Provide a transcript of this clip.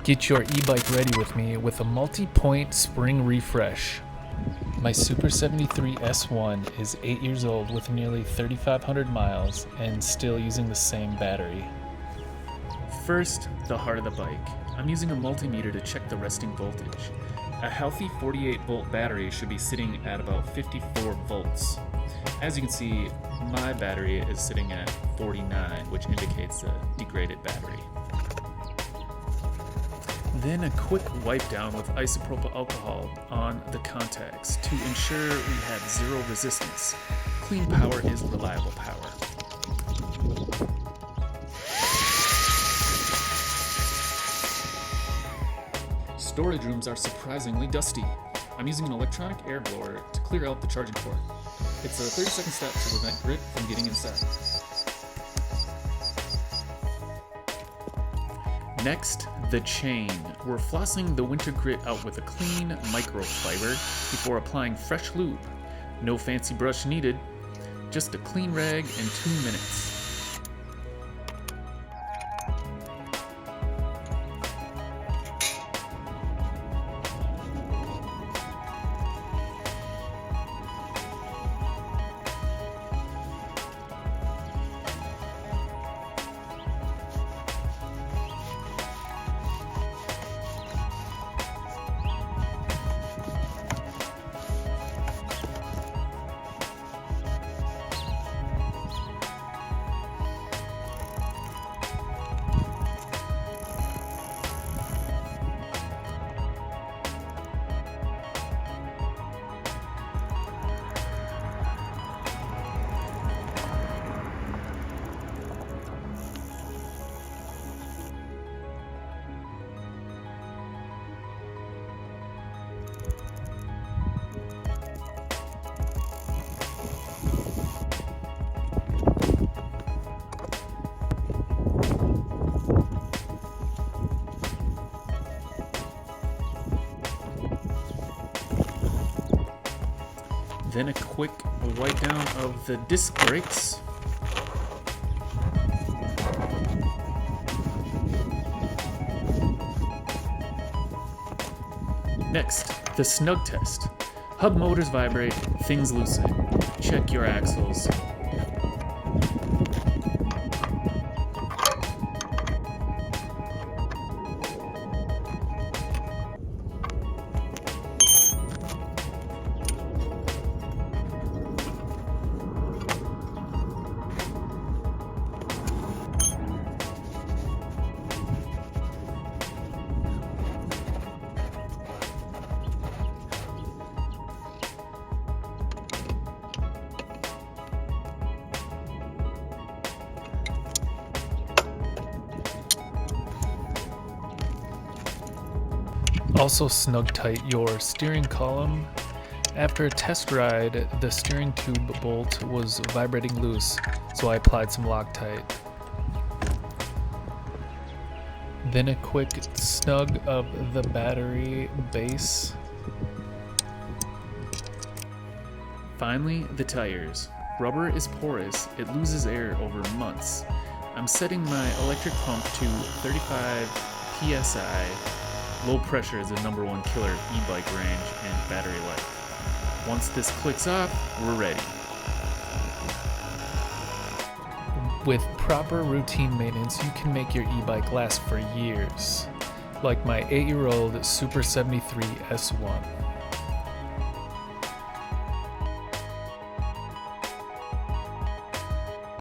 Get your e-bike ready with me with a multi-point spring refresh. My Super 73 S1 is 8 years old with nearly 3,500 miles and still using the same battery. First, the heart of the bike. I'm using a multimeter to check the resting voltage. A healthy 48 volt battery should be sitting at about 54 volts. As you can see, my battery is sitting at 49, which indicates a degraded battery. Then a quick wipe down with isopropyl alcohol on the contacts to ensure we have zero resistance. Clean power is reliable power. Storage rooms are surprisingly dusty. I'm using an electronic air blower to clear out the charging port. It's a 30-second step to prevent grit from getting inside. Next, the chain. We're flossing the winter grit out with a clean microfiber before applying fresh lube. No fancy brush needed, just a clean rag in 2 minutes. Then a quick wipe down of the disc brakes. Next, the Snug Test. Hub motors vibrate, things loosen. Check your axles. Also snug tight your steering column. After a test ride, the steering tube bolt was vibrating loose, so I applied some Loctite. Then a quick snug of the battery base. Finally, the tires. Rubber is porous, it loses air over months. I'm setting my electric pump to 35 psi. Low pressure is the #1 killer e-bike range and battery life. Once this clicks off, we're ready. With proper routine maintenance, you can make your e-bike last for years, like my 8-year-old Super 73 S1.